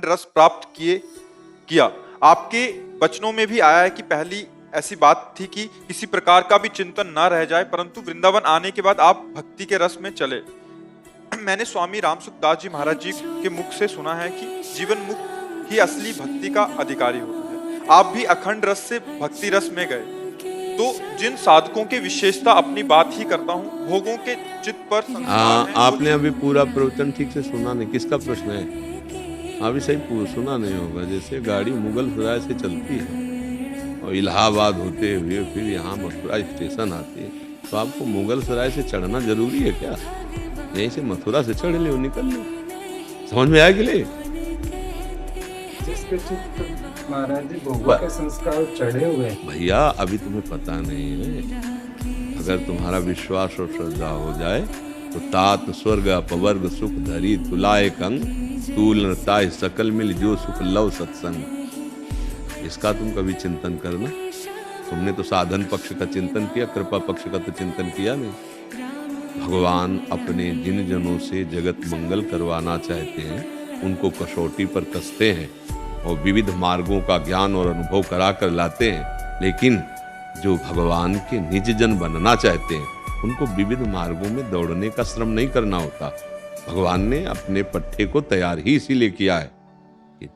रस प्राप्त किया। आपके वचनों में भी आया है कि पहली ऐसी बात थी कि किसी प्रकार का भी चिंतन ना रह जाए, परंतु वृंदावन आने के बाद आप भक्ति के रस में चले। मैंने स्वामी रामसुखदास जी महाराज जी के मुख से सुना है कि जीवन मुक्त ही असली भक्ति का अधिकारी होता है। आप भी अखंड रस से भक्ति रस में गए। तो जिन साधकों की विशेषता अपनी बात ही करता हूँ, भोगों के चित्त पर संस्कार हैं, आपने अभी पूरा प्रवचन ठीक से सुना नहीं। किसका प्रश्न है? अभी सही सुना नहीं होगा। जैसे गाड़ी मुगल सराय से चलती है और इलाहाबाद होते हुए फिर यहाँ मथुरा स्टेशन आती है, तो आपको मुगल सराय से चढ़ना जरूरी है क्या? यहीं से मथुरा से चढ़ ले, निकल लो। समझ में आया कि ले? जिसके चित्त महाराज जी भोगों के संस्कार चढ़े हुए हैं। भैया अभी तुम्हें पता नहीं है। अगर तुम्हारा विश्वास और श्रद्धा हो जाए तो तात स्वर्ग अपवर्ग सुख धरी तुलाए कंग तूल नृताय सकल मिल जो सुख लव सत्संग। इसका तुम कभी चिंतन करना। तुमने तो साधन पक्ष का चिंतन किया, कृपा पक्ष का तो चिंतन किया नहीं। भगवान अपने जिन जनों से जगत मंगल करवाना चाहते हैं उनको कसौटी पर कसते हैं और विविध मार्गों का ज्ञान और अनुभव करा कर लाते हैं। लेकिन जो भगवान के निज जन बनना चाहते हैं उनको विविध मार्गों में दौड़ने का श्रम नहीं करना होता। भगवान ने अपने पट्टे को तैयार ही इसीलिए किया है कि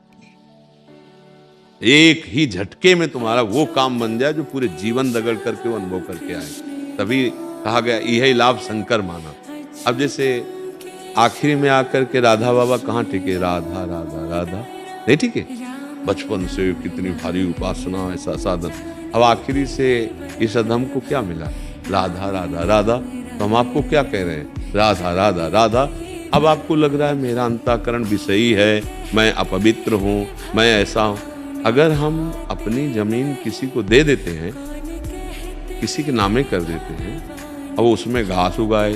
एक ही झटके में तुम्हारा वो काम बन जाए जो पूरे जीवन दगड़ करके वो अनुभव करके आए। तभी कहा गया यही लाभ शंकर माना। अब जैसे आखिरी में आकर के राधा बाबा कहाँ टिके? राधा राधा राधा नहीं टिके। बचपन से कितनी भारी उपासना, ऐसा साधन। अब आखिरी से इस अधम को क्या मिला? राधा राधा राधा। तो हम आपको क्या कह रहे हैं? राधा राधा राधा। अब आपको लग रहा है मेरा अंतःकरण विषयी है, मैं अपवित्र हूँ, मैं ऐसा हूँ। अगर हम अपनी जमीन किसी को दे देते हैं, किसी के नामे कर देते हैं, अब उसमें घास उगाए,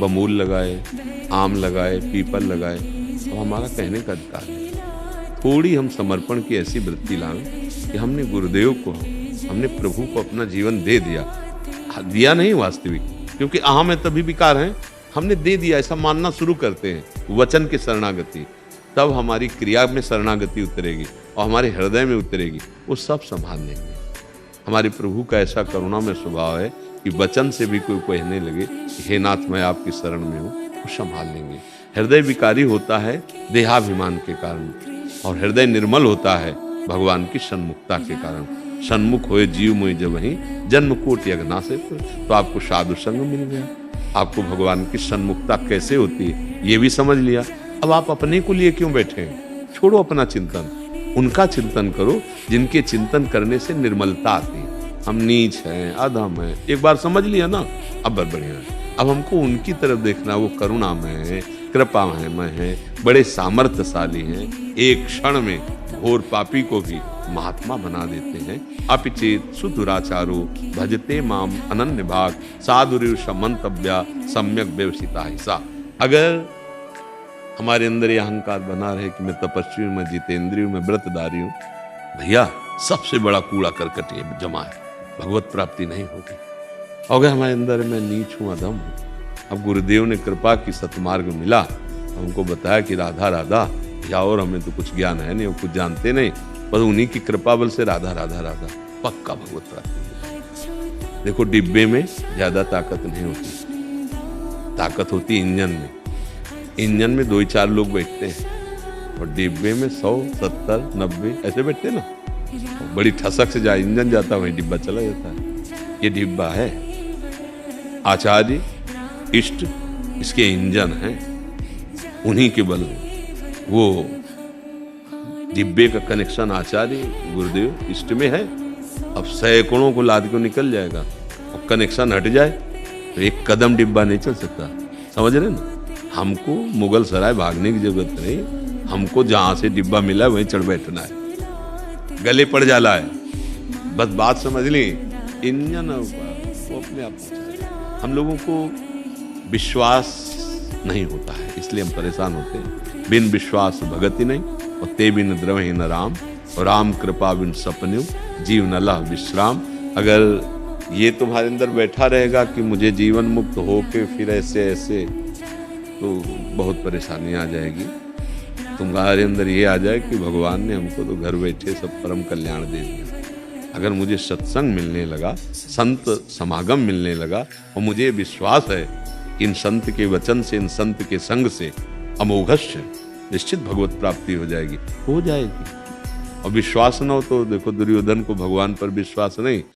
बमूल लगाए, आम लगाए, पीपल लगाए, तो हमारा कहने का अधिकार है। थोड़ी हम समर्पण की ऐसी वृत्ति लाएं कि हमने गुरुदेव को, हमने प्रभु को अपना जीवन दे दिया नहीं वास्तविक, क्योंकि अहम में तभी विकार है। हमने दे दिया ऐसा मानना शुरू करते हैं वचन की शरणागति, तब हमारी क्रिया में शरणागति उतरेगी और हमारे हृदय में उतरेगी। वो सब संभाल लेंगे। हमारे प्रभु का ऐसा करुणा में स्वभाव है कि वचन से भी कोई कहने लगे कि हे नाथ मैं आपकी शरण में हूँ, वो संभाल लेंगे। हृदय विकारी होता है देहाभिमान के कारण और हृदय निर्मल होता है भगवान की सन्मुखता के कारण। सन्मुख होए जीव मोहि जब वहीं जन्म कोट यज्ञना से। तो आपको साधु संग मिल गया। आपको भगवान की सन्मुखता कैसे होती है ये भी समझ लिया। अब आप अपने को लिए क्यों बैठे हैं? छोड़ो अपना चिंतन, उनका चिंतन करो जिनके चिंतन करने से निर्मलता आती है। हम नीच हैं, अधम हैं, एक बार समझ लिया ना, अब बढ़िया है। अब हमको उनकी तरफ देखना। वो करुणामय है, कृपामय है, बड़े सामर्थ्यशाली हैं। एक क्षण में घोर पापी को भी महात्मा बना देते हैं। अपिचेत सुदुराचारो भजते माम अनन्य भाग साधुर्य समंतव्या सम्यक व्यवसिता हिस्सा। अगर हमारे अंदर ये अहंकार बना रहे कि मैं तपस्वी हूँ, मैं जितेंद्रिय हूँ, मैं व्रतधारी हूँ, भैया सबसे बड़ा कूड़ा करकट ये जमा है, भगवत प्राप्ति नहीं होगी। अगर हमारे अंदर मैं नीच हूँ, अधम हूँ, अब गुरुदेव ने कृपा की सतमार्ग मिला, हमको बताया कि राधा राधा, या और हमें तो कुछ ज्ञान है नहीं, वो कुछ जानते नहीं, बस उन्हीं की कृपा बल से राधा राधा राधा पक्का भगवत प्राप्ति। देखो डिब्बे में ज्यादा ताकत नहीं होती, ताकत होती इंजन में। इंजन में 2-4 लोग बैठते हैं और डिब्बे में 100, 70, 90 ऐसे बैठते हैं ना। बड़ी ठसक से जाए इंजन जाता है, वही डिब्बा चला जाता है। ये डिब्बा है आचार्य इष्ट, इसके इंजन हैं, उन्हीं के बल वो डिब्बे का कनेक्शन आचार्य गुरुदेव इष्ट में है। अब सैकड़ों को लाद को निकल जाएगा और कनेक्शन हट जाए तो एक कदम डिब्बा नहीं चल सकता। समझ रहे ना? हमको मुगल सराय भागने की जरूरत नहीं, हमको जहां से डिब्बा मिला है वहीं चढ़ बैठना है। गले पड़ जाला है, बस बात समझ ली। इंजन वो अपने आप। हम लोगों को विश्वास नहीं होता है, इसलिए हम परेशान होते हैं। बिन विश्वास भगति नहीं और ते बिन द्रवहि न राम, और राम कृपा बिन सपन्यु जीव न लह विश्राम। अगर ये तुम्हारे अंदर बैठा रहेगा कि मुझे जीवन मुक्त होके फिर ऐसे ऐसे, तो बहुत परेशानी आ जाएगी। तुम्हारे अंदर ये आ जाए कि भगवान ने हमको तो घर बैठे सब परम कल्याण दे दिया। अगर मुझे सत्संग मिलने लगा, संत समागम मिलने लगा और मुझे विश्वास है कि इन संत के वचन से, इन संत के संग से अमोघस्य निश्चित भगवत प्राप्ति हो जाएगी, हो जाएगी। और विश्वास न हो तो देखो, दुर्योधन को भगवान पर विश्वास नहीं,